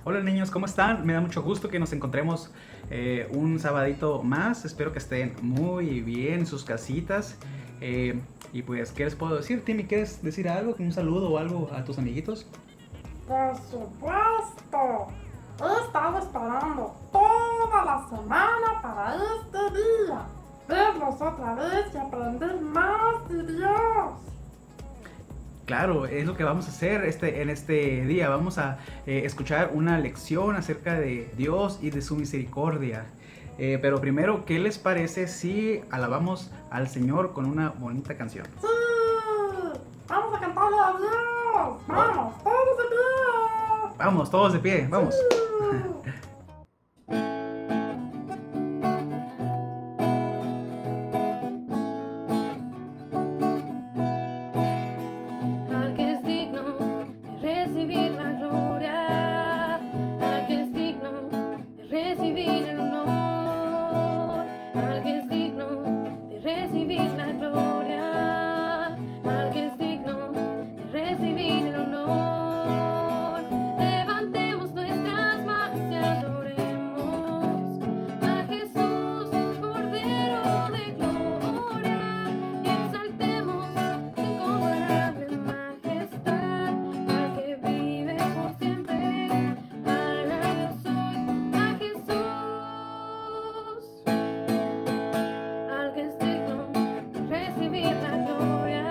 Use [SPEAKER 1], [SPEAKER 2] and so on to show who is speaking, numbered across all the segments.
[SPEAKER 1] Hola niños, ¿cómo están? Me da mucho gusto que nos encontremos un sabadito más. Espero que estén muy bien en sus casitas. Y pues, ¿qué les puedo decir? Timmy, ¿quieres decir algo? ¿Un saludo o algo a tus amiguitos?
[SPEAKER 2] Por supuesto. He estado esperando toda la semana para este día. Verlos otra vez y aprender más de Dios.
[SPEAKER 1] Claro, es lo que vamos a hacer en este día. Vamos a escuchar una lección acerca de Dios y de su misericordia. Pero primero, ¿qué les parece si alabamos al Señor con una bonita canción?
[SPEAKER 2] Sí. Vamos a cantarle a Dios. Vamos, todos de pie.
[SPEAKER 1] Vamos, todos de pie, vamos.
[SPEAKER 2] Sí.
[SPEAKER 3] Al que es digno de recibir la gloria, al que es digno de recibir el honor, al que es digno de recibir la gloria, al que es digno de recibir el honor. Levantemos nuestras manos y adoremos a Jesús, Cordero de gloria, y exaltemos sin comparable majestad al que vive por siempre. Alabado soy a Jesús, al que es digno de recibir la gloria,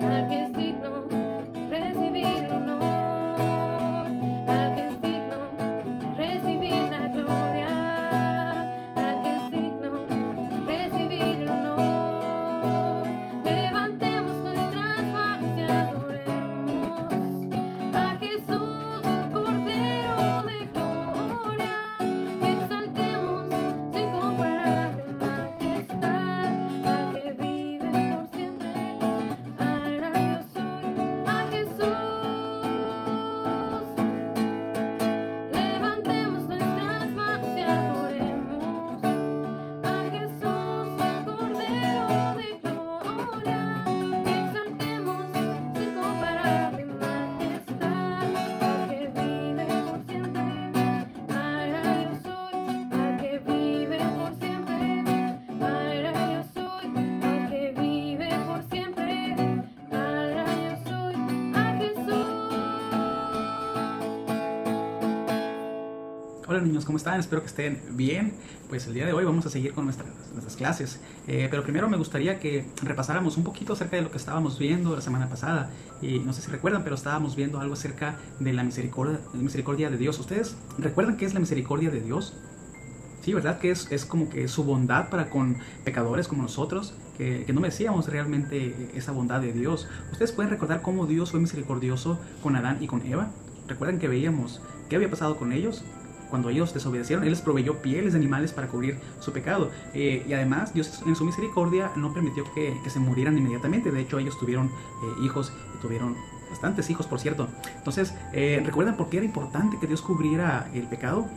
[SPEAKER 3] al que es digno de recibir el honor, al que es digno de recibir la gloria, al que es digno de recibir el honor. Levantemos nuestras manos y adoremos a Jesús, Cordero de gloria, y exaltemos sin comparable majestad al que vive por siempre. Alabado soy a Jesús. Levantemos nuestras manos y adoremos a Jesús, Cordero de gloria, y exaltemos sin comparable majestad al que vive por siempre. Alabado soy al que vive por siempre. Alabado soy al que vive por siempre. Alabado soy a Jesús.
[SPEAKER 1] Hola niños, ¿cómo están? Espero que estén bien. Pues el día de hoy vamos a seguir con nuestras clases. Pero primero me gustaría que repasáramos un poquito acerca de lo que estábamos viendo la semana pasada. Y no sé si recuerdan, pero estábamos viendo algo acerca de la misericordia de Dios. ¿Ustedes recuerdan qué es la misericordia de Dios? Sí, ¿verdad? Que es como que su bondad para con pecadores como nosotros, que no merecíamos realmente esa bondad de Dios. ¿Ustedes pueden recordar cómo Dios fue misericordioso con Adán y con Eva? ¿Recuerdan que veíamos qué había pasado con ellos? Cuando ellos desobedecieron, Él les proveyó pieles de animales para cubrir su pecado. Y además, Dios en su misericordia no permitió que se murieran inmediatamente. De hecho, ellos tuvieron hijos y tuvieron bastantes hijos, por cierto. Entonces, ¿recuerdan por qué era importante que Dios cubriera el pecado?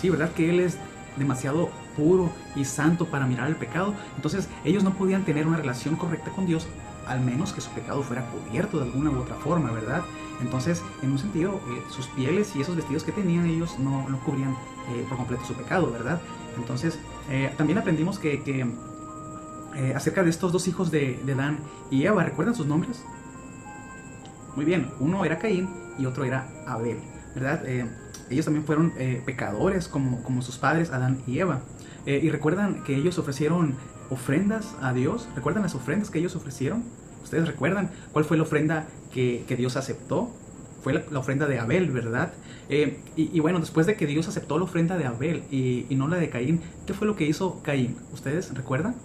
[SPEAKER 1] Sí, ¿verdad? Que Él es demasiado puro y santo para mirar el pecado. Entonces, ellos no podían tener una relación correcta con Dios, al menos que su pecado fuera cubierto de alguna u otra forma, ¿verdad? Entonces, en un sentido, sus pieles y esos vestidos que tenían ellos no cubrían por completo su pecado, ¿verdad? Entonces, también aprendimos que acerca de estos dos hijos de Adán y Eva, ¿recuerdan sus nombres? Muy bien, uno era Caín y otro era Abel, ¿verdad? Ellos también fueron pecadores como sus padres Adán y Eva. Y recuerdan que ellos ofrecieron ofrendas a Dios. ¿Recuerdan las ofrendas que ellos ofrecieron? ¿Ustedes recuerdan cuál fue la ofrenda que Dios aceptó? Fue la ofrenda de Abel, ¿verdad? Y bueno, después de que Dios aceptó la ofrenda de Abel y no la de Caín, ¿qué fue lo que hizo Caín? ¿Ustedes recuerdan?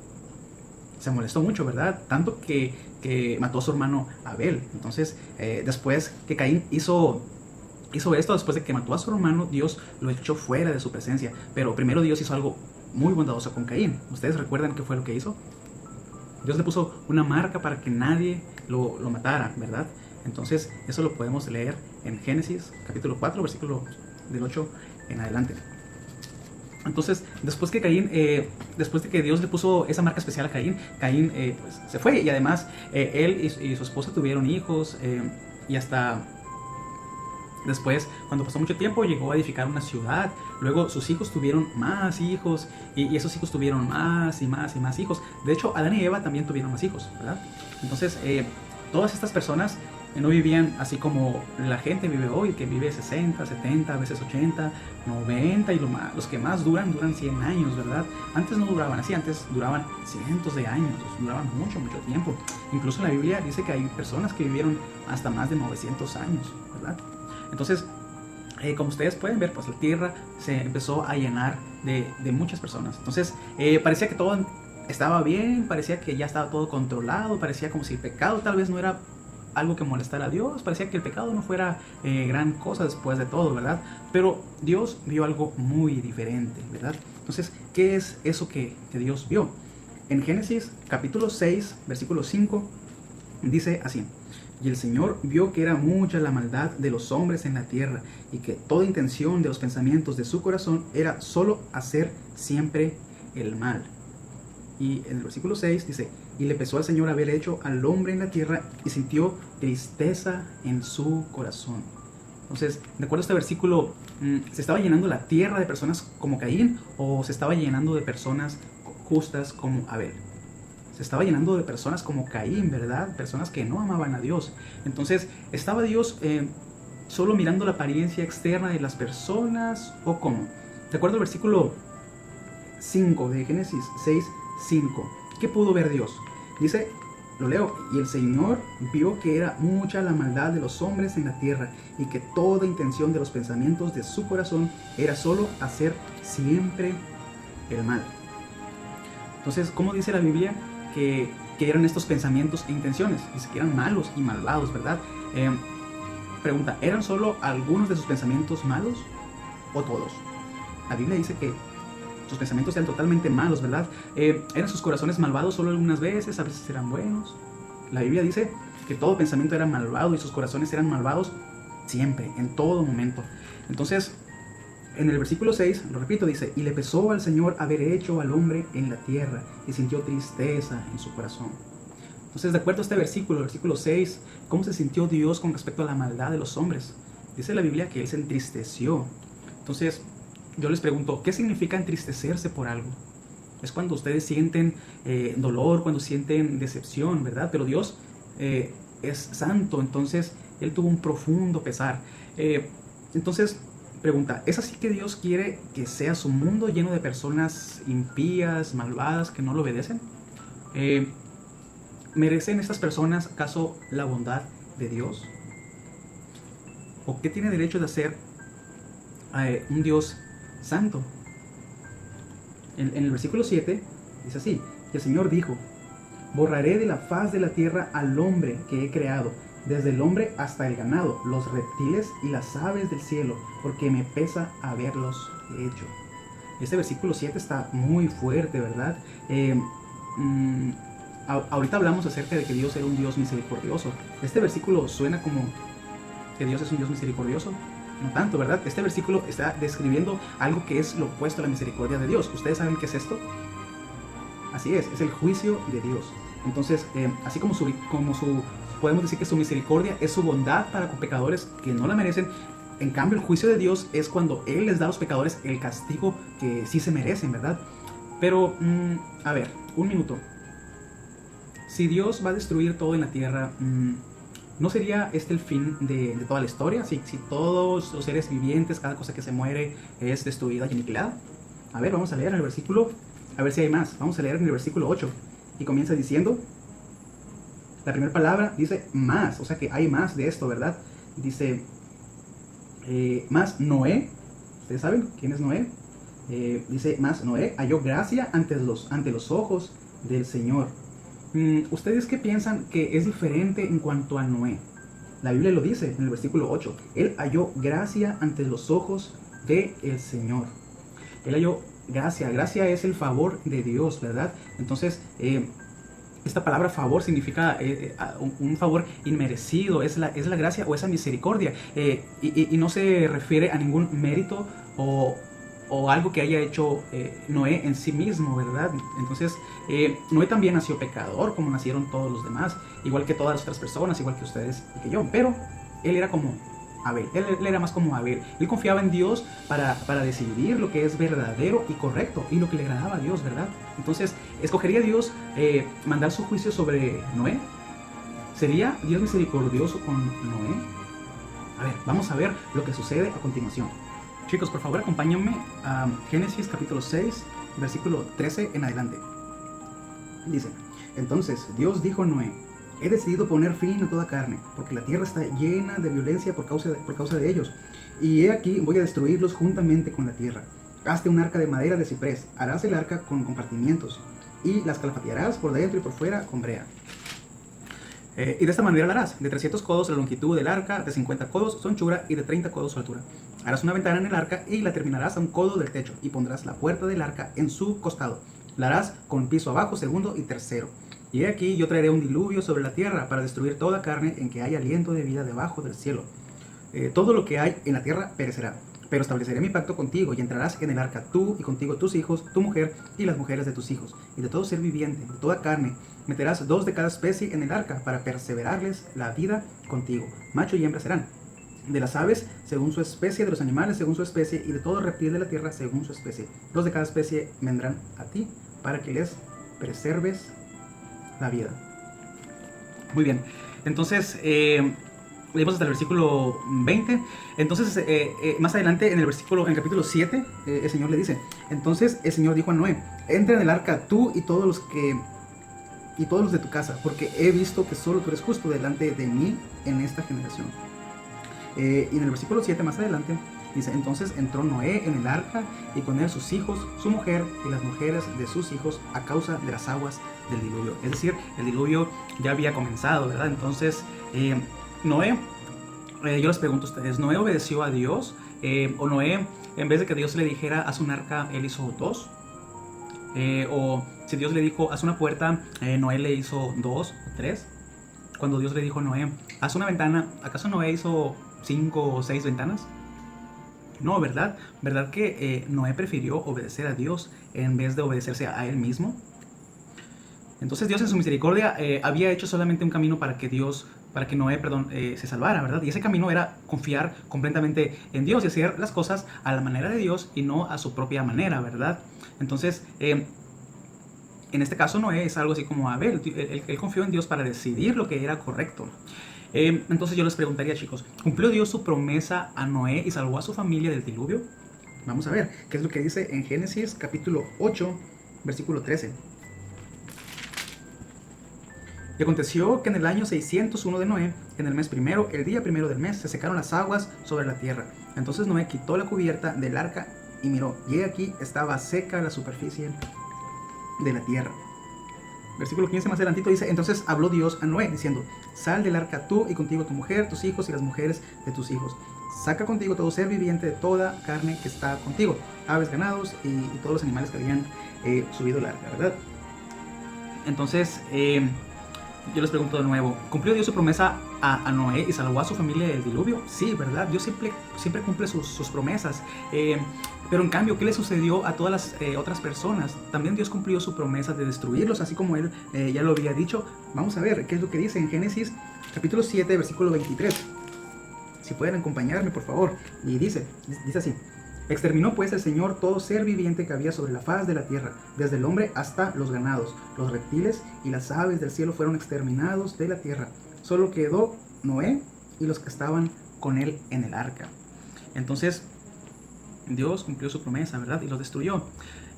[SPEAKER 1] Se molestó mucho, ¿verdad? Tanto que mató a su hermano Abel. Entonces, después que Caín hizo esto, después de que mató a su hermano, Dios lo echó fuera de su presencia. Pero primero Dios hizo algo muy bondadoso con Caín. ¿Ustedes recuerdan qué fue lo que hizo? Dios le puso una marca para que nadie lo matara, ¿verdad? Entonces, eso lo podemos leer en Génesis, capítulo 4, versículo del 8 en adelante. Entonces, después de que Dios le puso esa marca especial a Caín, pues, se fue. Y además, él y su esposa tuvieron hijos, y hasta Después, cuando pasó mucho tiempo, llegó a edificar una ciudad. Luego sus hijos tuvieron más hijos y esos hijos tuvieron más y más y más hijos. De hecho, Adán y Eva también tuvieron más hijos, ¿verdad? Entonces, todas estas personas no vivían así como la gente vive hoy, que vive 60, 70, a veces 80, 90 y los que más duran 100 años, ¿verdad? Antes no duraban así, antes duraban cientos de años, duraban mucho, mucho tiempo. Incluso en la Biblia dice que hay personas que vivieron hasta más de 900 años, ¿verdad? Entonces, como ustedes pueden ver, pues la tierra se empezó a llenar de muchas personas. Entonces, parecía que todo estaba bien, parecía que ya estaba todo controlado, parecía como si el pecado tal vez no era algo que molestara a Dios, parecía que el pecado no fuera gran cosa después de todo, ¿verdad? Pero Dios vio algo muy diferente, ¿verdad? Entonces, ¿qué es eso que Dios vio? En Génesis capítulo 6, versículo 5, dice así: y el Señor vio que era mucha la maldad de los hombres en la tierra, y que toda intención de los pensamientos de su corazón era solo hacer siempre el mal. Y en el versículo 6 dice: y le pesó al Señor haber hecho al hombre en la tierra, y sintió tristeza en su corazón. Entonces, de acuerdo a este versículo, ¿se estaba llenando la tierra de personas como Caín, o se estaba llenando de personas justas como Abel? Se estaba llenando de personas como Caín, ¿verdad? Personas que no amaban a Dios. Entonces, ¿estaba Dios solo mirando la apariencia externa de las personas o cómo? De acuerdo al versículo 5 de Génesis 6, 5, ¿qué pudo ver Dios? Dice, lo leo: y el Señor vio que era mucha la maldad de los hombres en la tierra, y que toda intención de los pensamientos de su corazón era solo hacer siempre el mal. Entonces, ¿cómo dice la Biblia que eran estos pensamientos e intenciones? Dice que eran malos y malvados, ¿verdad? Pregunta, ¿eran solo algunos de sus pensamientos malos o todos? La Biblia dice que sus pensamientos eran totalmente malos, ¿verdad? ¿Eran sus corazones malvados solo algunas veces? A veces eran buenos. La Biblia dice que todo pensamiento era malvado y sus corazones eran malvados siempre, en todo momento. Entonces, en el versículo 6, lo repito, dice: y le pesó al Señor haber hecho al hombre en la tierra, y sintió tristeza en su corazón. Entonces, de acuerdo a este versículo 6, ¿cómo se sintió Dios con respecto a la maldad de los hombres? Dice la Biblia que Él se entristeció. Entonces, yo les pregunto, ¿qué significa entristecerse por algo? Es cuando ustedes sienten dolor, cuando sienten decepción, ¿verdad? Pero Dios es santo, entonces Él tuvo un profundo pesar. Entonces, pregunta, ¿es así que Dios quiere que sea su mundo lleno de personas impías, malvadas, que no lo obedecen? ¿Merecen estas personas acaso la bondad de Dios? ¿O qué tiene derecho de hacer un Dios santo? En el versículo 7 dice así: y el Señor dijo: borraré de la faz de la tierra al hombre que he creado, desde el hombre hasta el ganado, los reptiles y las aves del cielo, porque me pesa haberlos hecho. Este versículo 7 está muy fuerte, ¿verdad? Ahorita hablamos acerca de que Dios era un Dios misericordioso. Este versículo suena como que Dios es un Dios misericordioso. No tanto, ¿verdad? Este versículo está describiendo algo que es lo opuesto a la misericordia de Dios. ¿Ustedes saben qué es esto? Así es el juicio de Dios. Entonces, así como podemos decir que su misericordia es su bondad para con pecadores que no la merecen. En cambio, el juicio de Dios es cuando Él les da a los pecadores el castigo que sí se merecen, ¿verdad? Pero, a ver, un minuto. Si Dios va a destruir todo en la tierra, ¿no sería este el fin de toda la historia? Si todos los seres vivientes, cada cosa que se muere es destruida y aniquilada. A ver, vamos a leer en el versículo, a ver si hay más. Vamos a leer en el versículo 8. Y comienza diciendo, la primera palabra dice más, o sea que hay más de esto, ¿verdad? Dice, más Noé. ¿Ustedes saben quién es Noé? Dice, más Noé halló gracia ante los ojos del Señor. ¿Ustedes qué piensan que es diferente en cuanto a Noé? La Biblia lo dice en el versículo 8. Él halló gracia ante los ojos del Señor. Él halló gracia. Gracia es el favor de Dios, ¿verdad? Entonces, esta palabra favor significa un favor inmerecido. Es la gracia o esa misericordia. Y no se refiere a ningún mérito o algo que haya hecho Noé en sí mismo, ¿verdad? Entonces, Noé también nació pecador, como nacieron todos los demás, igual que todas las otras personas, igual que ustedes y que yo, pero él era como Abel. Él era más como Abel. Él confiaba en Dios para decidir lo que es verdadero y correcto y lo que le agradaba a Dios, ¿verdad? Entonces, ¿escogería Dios mandar su juicio sobre Noé? ¿Sería Dios misericordioso con Noé? A ver, vamos a ver lo que sucede a continuación. Chicos, por favor, acompáñenme a Génesis capítulo 6, versículo 13 en adelante. Dice: entonces Dios dijo a Noé: he decidido poner fin a toda carne, porque la tierra está llena de violencia por causa de ellos. Y he aquí, voy a destruirlos juntamente con la tierra. Hazte un arca de madera de ciprés, harás el arca con compartimientos, y las calafatearás por dentro y por fuera con brea. Y de esta manera la harás: de 300 codos la longitud del arca, de 50 codos su anchura y de 30 codos su altura. Harás una ventana en el arca y la terminarás a un codo del techo, y pondrás la puerta del arca en su costado. La harás con piso abajo, segundo y tercero. Y he aquí, yo traeré un diluvio sobre la tierra para destruir toda carne en que haya aliento de vida debajo del cielo. Todo lo que hay en la tierra perecerá. Pero estableceré mi pacto contigo, y entrarás en el arca tú y contigo tus hijos, tu mujer y las mujeres de tus hijos, y de todo ser viviente, de toda carne. Meterás 2 de cada especie en el arca para perseverarles la vida contigo. Macho y hembra serán. De las aves según su especie, de los animales según su especie, y de todo reptil de la tierra según su especie. 2 de cada especie vendrán a ti para que les preserves la vida. Muy bien. Entonces, leemos hasta el versículo 20. Entonces, más adelante en el capítulo 7, el Señor le dice: entonces el Señor dijo a Noé: entra en el arca tú y todos los de tu casa, porque he visto que solo tú eres justo delante de mí en esta generación. Y en el versículo 7 más adelante dice: entonces entró Noé en el arca, y con él sus hijos, su mujer y las mujeres de sus hijos, a causa de las aguas del diluvio. Es decir, el diluvio ya había comenzado, ¿verdad? Entonces, Noé, yo les pregunto a ustedes: ¿Noé obedeció a Dios? ¿O Noé, en vez de que Dios le dijera haz un arca, él hizo 2? O si Dios le dijo haz una puerta, Noé le hizo 2 o 3. Cuando Dios le dijo a Noé haz una ventana, ¿acaso Noé hizo 5 o 6 ventanas? No, ¿verdad? ¿Verdad que Noé prefirió obedecer a Dios en vez de obedecerse a él mismo? Entonces Dios en su misericordia había hecho solamente un camino para que Noé, se salvara, ¿verdad? Y ese camino era confiar completamente en Dios y hacer las cosas a la manera de Dios y no a su propia manera, ¿verdad? Entonces, en este caso Noé es algo así como Abel. Él confió en Dios para decidir lo que era correcto. Entonces yo les preguntaría, chicos: ¿cumplió Dios su promesa a Noé y salvó a su familia del diluvio? Vamos a ver qué es lo que dice en Génesis capítulo 8, versículo 13. Y aconteció que en el año 601 de Noé, en el mes primero, el día primero del mes, se secaron las aguas sobre la tierra. Entonces Noé quitó la cubierta del arca y miró, y he aquí estaba seca la superficie de la tierra. Versículo 15 más adelantito dice: entonces habló Dios a Noé diciendo: sal del arca tú y contigo tu mujer, tus hijos y las mujeres de tus hijos. Saca contigo todo ser viviente de toda carne que está contigo, aves, ganados y todos los animales que habían subido al arca, ¿verdad? Entonces, yo les pregunto de nuevo: ¿cumplió Dios su promesa a Noé y salvó a su familia del diluvio? Sí, ¿verdad? Dios siempre cumple sus promesas. Pero en cambio, ¿qué le sucedió a todas las otras personas? También Dios cumplió su promesa de destruirlos, así como Él ya lo había dicho. Vamos a ver qué es lo que dice en Génesis capítulo 7, versículo 23. Si pueden acompañarme, por favor. Y dice así: exterminó pues el Señor todo ser viviente que había sobre la faz de la tierra, desde el hombre hasta los ganados, los reptiles y las aves del cielo fueron exterminados de la tierra. Solo quedó Noé y los que estaban con él en el arca. Entonces, Dios cumplió su promesa, ¿verdad? Y los destruyó.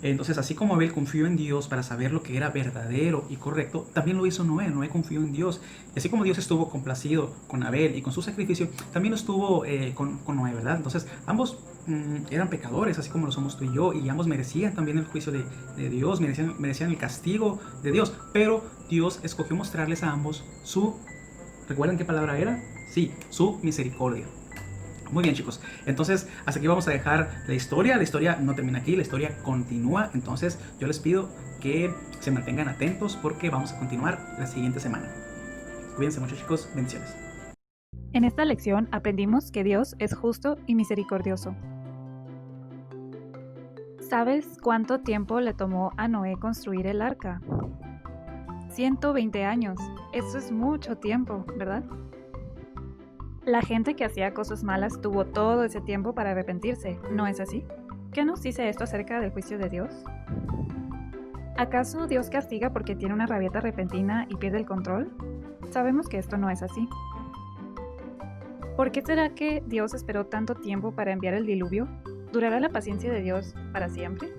[SPEAKER 1] Entonces, así como Abel confió en Dios para saber lo que era verdadero y correcto, también lo hizo Noé. Noé confió en Dios. Y así como Dios estuvo complacido con Abel y con su sacrificio, también lo estuvo con Noé, ¿verdad? Entonces, ambos eran pecadores, así como lo somos tú y yo, y ambos merecían también el juicio de Dios, merecían el castigo de Dios. Pero Dios escogió mostrarles a ambos ¿recuerdan qué palabra era? Sí, su misericordia. Muy bien, chicos, entonces hasta aquí vamos a dejar la historia no termina aquí, la historia continúa. Entonces yo les pido que se mantengan atentos porque vamos a continuar la siguiente semana. Cuídense mucho, chicos, bendiciones.
[SPEAKER 4] En esta lección aprendimos que Dios es justo y misericordioso. ¿Sabes cuánto tiempo le tomó a Noé construir el arca? 120 años. Eso es mucho tiempo, ¿verdad? La gente que hacía cosas malas tuvo todo ese tiempo para arrepentirse, ¿no es así? ¿Qué nos dice esto acerca del juicio de Dios? ¿Acaso Dios castiga porque tiene una rabieta repentina y pierde el control? Sabemos que esto no es así. ¿Por qué será que Dios esperó tanto tiempo para enviar el diluvio? ¿Durará la paciencia de Dios para siempre?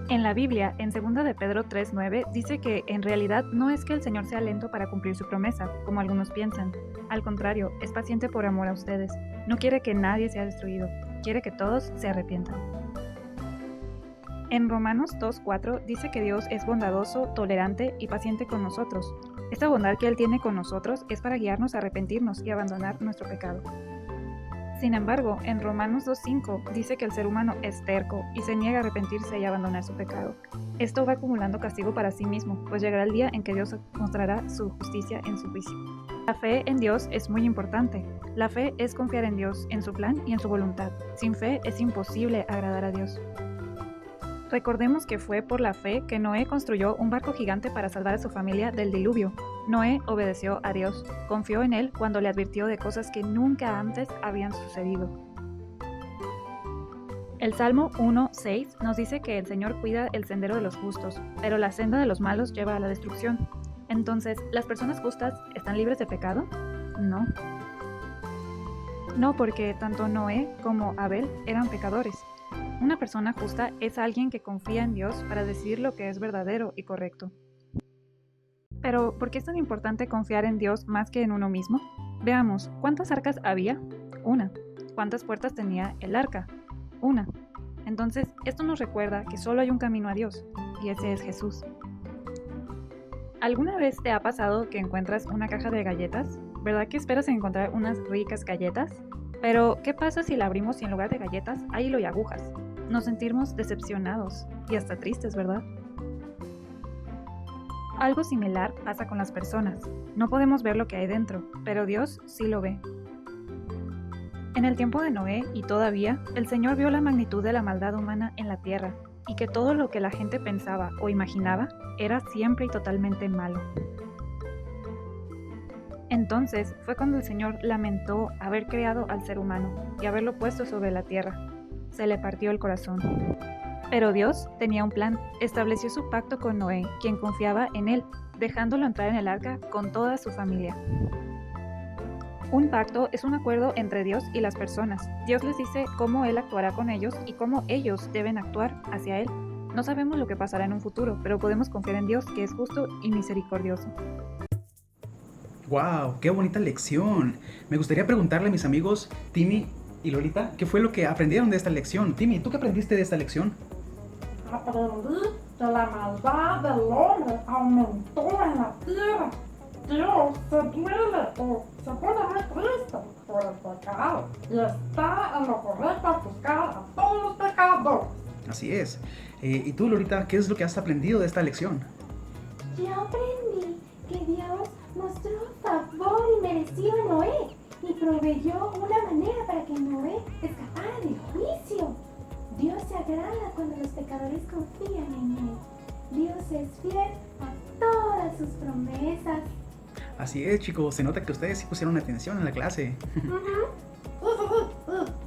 [SPEAKER 4] En la Biblia, en 2 de Pedro 3:9, dice que en realidad no es que el Señor sea lento para cumplir su promesa, como algunos piensan. Al contrario, es paciente por amor a ustedes. No quiere que nadie sea destruido, quiere que todos se arrepientan. En Romanos 2:4 dice que Dios es bondadoso, tolerante y paciente con nosotros. Esta bondad que Él tiene con nosotros es para guiarnos a arrepentirnos y abandonar nuestro pecado. Sin embargo, en Romanos 2:5 dice que el ser humano es terco y se niega a arrepentirse y abandonar su pecado. Esto va acumulando castigo para sí mismo, pues llegará el día en que Dios mostrará su justicia en su juicio. La fe en Dios es muy importante. La fe es confiar en Dios, en su plan y en su voluntad. Sin fe es imposible agradar a Dios. Recordemos que fue por la fe que Noé construyó un barco gigante para salvar a su familia del diluvio. Noé obedeció a Dios, confió en Él cuando le advirtió de cosas que nunca antes habían sucedido. El Salmo 1:6 nos dice que el Señor cuida el sendero de los justos, pero la senda de los malos lleva a la destrucción. Entonces, ¿las personas justas están libres de pecado? No. No, porque tanto Noé como Abel eran pecadores. Una persona justa es alguien que confía en Dios para decidir lo que es verdadero y correcto. Pero, ¿por qué es tan importante confiar en Dios más que en uno mismo? Veamos, ¿cuántas arcas había? Una. ¿Cuántas puertas tenía el arca? Una. Entonces, esto nos recuerda que solo hay un camino a Dios, y ese es Jesús. ¿Alguna vez te ha pasado que encuentras una caja de galletas? ¿Verdad que esperas encontrar unas ricas galletas? Pero, ¿qué pasa si la abrimos y en lugar de galletas hay hilo y agujas? Nos sentimos decepcionados y hasta tristes, ¿verdad? Algo similar pasa con las personas. No podemos ver lo que hay dentro, pero Dios sí lo ve. En el tiempo de Noé y todavía, el Señor vio la magnitud de la maldad humana en la tierra y que todo lo que la gente pensaba o imaginaba era siempre y totalmente malo. Entonces fue cuando el Señor lamentó haber creado al ser humano y haberlo puesto sobre la tierra. Se le partió el corazón. Pero Dios tenía un plan. Estableció su pacto con Noé, quien confiaba en él, dejándolo entrar en el arca con toda su familia. Un pacto es un acuerdo entre Dios y las personas. Dios les dice cómo Él actuará con ellos y cómo ellos deben actuar hacia Él. No sabemos lo que pasará en un futuro, pero podemos confiar en Dios, que es justo y misericordioso.
[SPEAKER 1] ¡Wow! ¡Qué bonita lección! Me gustaría preguntarle a mis amigos Timmy y Lolita, ¿qué fue lo que aprendieron de esta lección? Timmy, ¿tú qué aprendiste de esta lección?
[SPEAKER 2] Aprendí que la maldad del hombre aumentó en la tierra. Dios se duele o se pone muy triste por el pecado y está en lo correcto al juzgar a todos los pecadores.
[SPEAKER 1] Así es. ¿Y tú, Lolita, qué es lo que has aprendido de esta lección?
[SPEAKER 3] Yo aprendí que Dios mostró favor inmerecido a Noé y proveyó una manera para que Noé escapara del juicio. Dios se agrada cuando los pecadores confían en Él. Dios es fiel a todas sus promesas.
[SPEAKER 1] Así es, chicos. Se nota que ustedes sí pusieron atención en la clase.
[SPEAKER 2] Sí.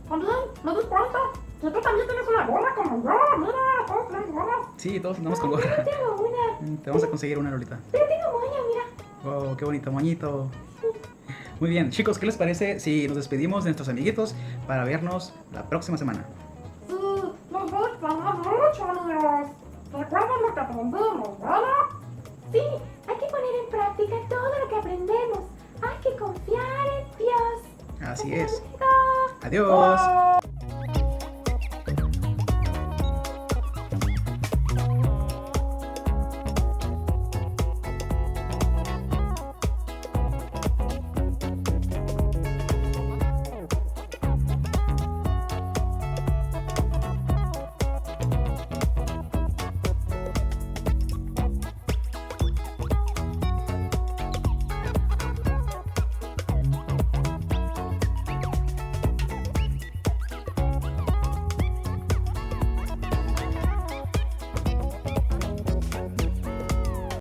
[SPEAKER 2] También me di cuenta que tú también tienes una gorra como yo. Mira, todos tenemos gorras.
[SPEAKER 1] Sí, todos andamos con
[SPEAKER 3] Yo
[SPEAKER 1] gorra.
[SPEAKER 3] tengo una,
[SPEAKER 1] Te vamos a conseguir una, Lolita.
[SPEAKER 3] pero tengo moño, mira.
[SPEAKER 1] ¡Wow! ¡Qué bonito moñito! Muy bien, chicos, ¿qué les parece si nos despedimos de nuestros amiguitos para vernos la próxima semana?
[SPEAKER 2] Sí, los voy a extrañar mucho, amigos. Recuerden lo que aprendimos, ¿verdad?
[SPEAKER 3] Sí, hay que poner en práctica todo lo que aprendemos. Hay que confiar en Dios.
[SPEAKER 1] Así es.
[SPEAKER 3] Hasta luego.
[SPEAKER 1] ¡Adiós!